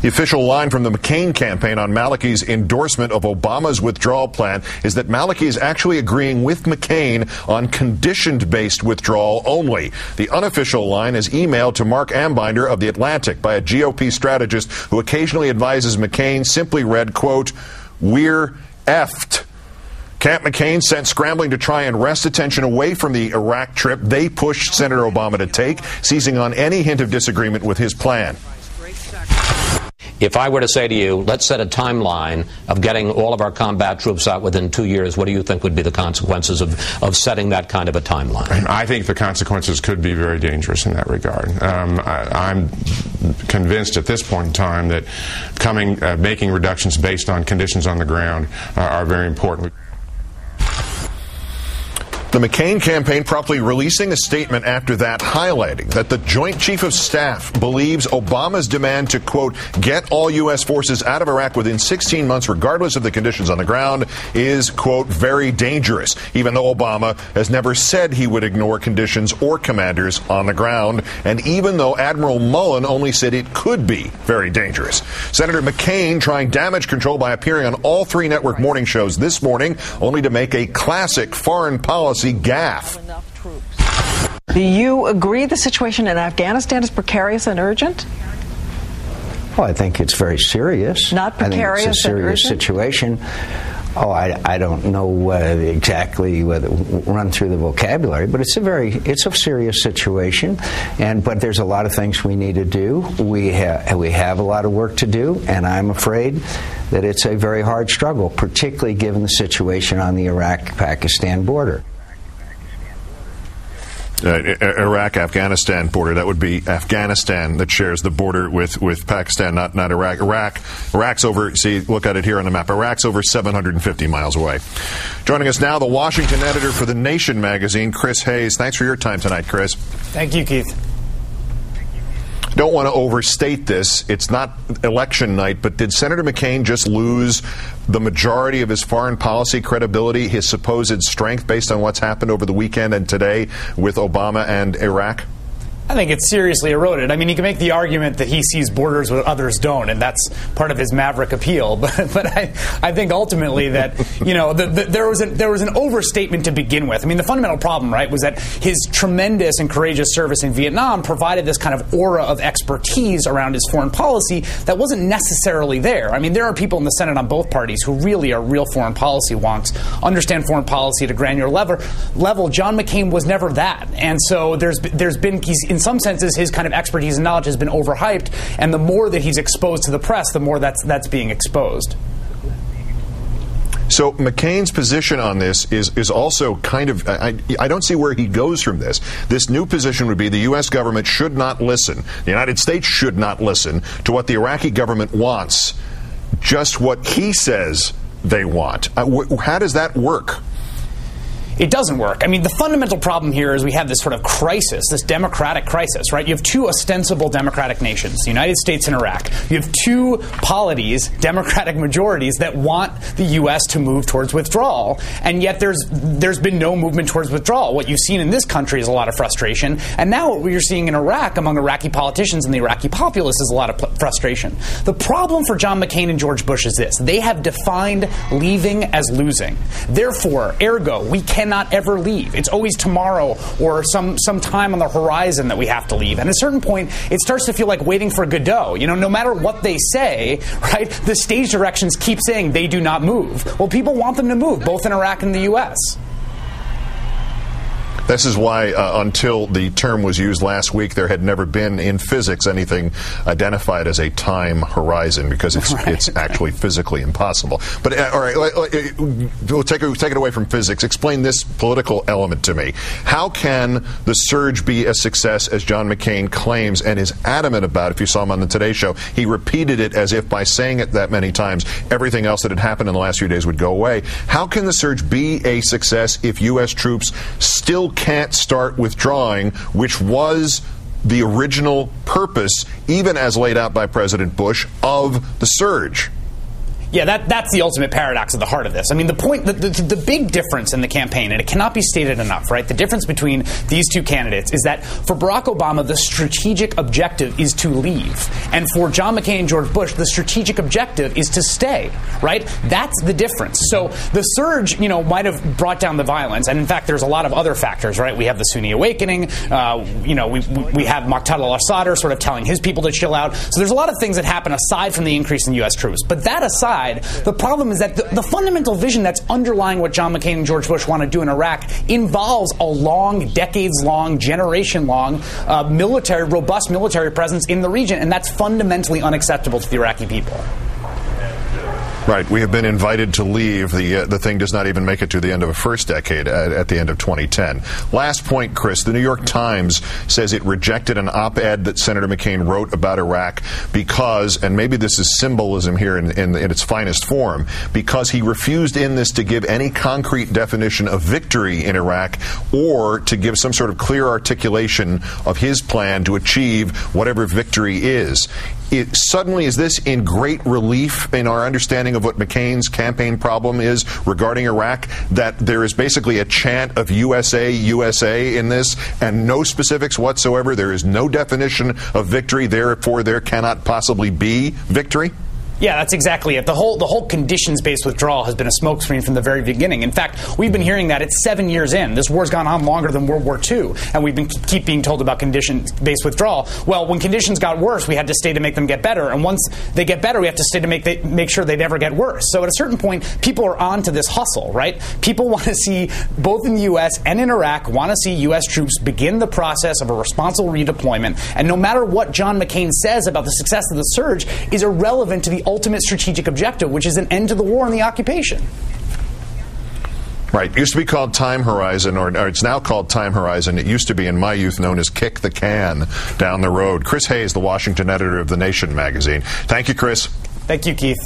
The official line from the McCain campaign on Maliki's endorsement of Obama's withdrawal plan is that Maliki is actually agreeing with McCain on condition-based withdrawal only. The unofficial line is emailed to Mark Ambinder of The Atlantic by a GOP strategist who occasionally advises McCain, simply read, quote, "We're effed." Camp McCain sent scrambling to try and wrest attention away from the Iraq trip they pushed Senator Obama to take, seizing on any hint of disagreement with his plan. If I were to say to you, let's set a timeline of getting all of our combat troops out within 2 years, what do you think would be the consequences of setting that kind of a timeline? I think the consequences could be very dangerous in that regard. I'm convinced at this point in time that making reductions based on conditions on the ground are very important. The McCain campaign promptly releasing a statement after that, highlighting that the Joint Chief of Staff believes Obama's demand to, quote, get all U.S. forces out of Iraq within 16 months, regardless of the conditions on the ground, is, quote, very dangerous, even though Obama has never said he would ignore conditions or commanders on the ground, and even though Admiral Mullen only said it could be very dangerous. Senator McCain trying damage control by appearing on all three network morning shows this morning, only to make a classic foreign policy gaffe. Do you agree the situation in Afghanistan is precarious and urgent? Well, I think it's very serious. Not precarious and urgent? I think it's a serious situation. Oh, I don't know exactly whether run through the vocabulary, but it's a serious situation. But there's a lot of things we need to do. We have a lot of work to do, and I'm afraid that it's a very hard struggle, particularly given the situation on the Iraq-Pakistan border. Iraq-Afghanistan border. That would be Afghanistan that shares the border with Pakistan, not Iraq. Iraq's over, see, look at it here on the map. Iraq's over 750 miles away. Joining us now, the Washington editor for The Nation magazine, Chris Hayes. Thanks for your time tonight, Chris. Thank you, Keith. Don't want to overstate this. It's not election night, but did Senator McCain just lose the majority of his foreign policy credibility, his supposed strength, based on what's happened over the weekend and today with Obama and Iraq? I think it's seriously eroded. I mean, he can make the argument that he sees borders where others don't, and that's part of his maverick appeal. But I think ultimately that, you know, there was an overstatement to begin with. I mean, the fundamental problem, right, was that his tremendous and courageous service in Vietnam provided this kind of aura of expertise around his foreign policy that wasn't necessarily there. I mean, there are people in the Senate on both parties who really are real foreign policy wonks, understand foreign policy at a granular level. John McCain was never that, and so there's been in some senses, his kind of expertise and knowledge has been overhyped, and the more that he's exposed to the press, the more that's being exposed. So McCain's position on this is also kind of, I don't see where he goes from this. This new position would be the U.S. government should not listen, the United States should not listen to what the Iraqi government wants, just what he says they want. How does that work? It doesn't work. I mean, the fundamental problem here is we have this sort of crisis, this democratic crisis, right? You have two ostensible democratic nations, the United States and Iraq. You have two polities, democratic majorities, that want the U.S. to move towards withdrawal, and yet there's been no movement towards withdrawal. What you've seen in this country is a lot of frustration, and now what you're seeing in Iraq among Iraqi politicians and the Iraqi populace is a lot of frustration. The problem for John McCain and George Bush is this. They have defined leaving as losing. Therefore, ergo, we cannot ever leave. It's always tomorrow or some time on the horizon that we have to leave. And at a certain point, it starts to feel like waiting for Godot. You know, no matter what they say, right, the stage directions keep saying they do not move. Well, people want them to move, both in Iraq and the U.S. This is why, until the term was used last week, there had never been in physics anything identified as a time horizon, because it's actually physically impossible. But all right, we'll take it away from physics. Explain this political element to me. How can the surge be a success, as John McCain claims and is adamant about? If you saw him on the Today Show, he repeated it as if by saying it that many times, everything else that had happened in the last few days would go away. How can the surge be a success if U.S. troops still can't start withdrawing, which was the original purpose, even as laid out by President Bush, of the surge? Yeah, that's the ultimate paradox at the heart of this. I mean, the big difference in the campaign, and it cannot be stated enough, right? The difference between these two candidates is that for Barack Obama, the strategic objective is to leave. And for John McCain and George Bush, the strategic objective is to stay, right? That's the difference. So the surge, might have brought down the violence. And in fact, there's a lot of other factors, right? We have the Sunni awakening. We have Muqtada al-Sadr sort of telling his people to chill out. So there's a lot of things that happen aside from the increase in U.S. troops. But that aside, the problem is that the fundamental vision that's underlying what John McCain and George Bush want to do in Iraq involves a long, decades-long, generation-long robust military presence in the region, and that's fundamentally unacceptable to the Iraqi people. Right. We have been invited to leave. The thing does not even make it to the end of a first decade at the end of 2010. Last point, Chris. The New York Times says it rejected an op-ed that Senator McCain wrote about Iraq because, and maybe this is symbolism here in its finest form, because he refused in this to give any concrete definition of victory in Iraq or to give some sort of clear articulation of his plan to achieve whatever victory is. Suddenly, is this in great relief in our understanding of what McCain's campaign problem is regarding Iraq, that there is basically a chant of USA, USA in this, and no specifics whatsoever? There is no definition of victory, therefore there cannot possibly be victory? Yeah, that's exactly it. The whole conditions-based withdrawal has been a smokescreen from the very beginning. In fact, we've been hearing that it's 7 years in. This war's gone on longer than World War II, and we've been keep being told about conditions-based withdrawal. Well, when conditions got worse, we had to stay to make them get better, and once they get better, we have to stay to make sure they never get worse. So at a certain point, people are on to this hustle, right? People want to see, both in the U.S. and in Iraq, want to see U.S. troops begin the process of a responsible redeployment, and no matter what John McCain says about the success of the surge is irrelevant to the ultimate strategic objective, which is an end to the war and the occupation. Right. It used to be called Time Horizon, or it's now called Time Horizon. It used to be, in my youth, known as Kick the Can down the road. Chris Hayes, the Washington editor of The Nation magazine. Thank you, Chris. Thank you, Keith.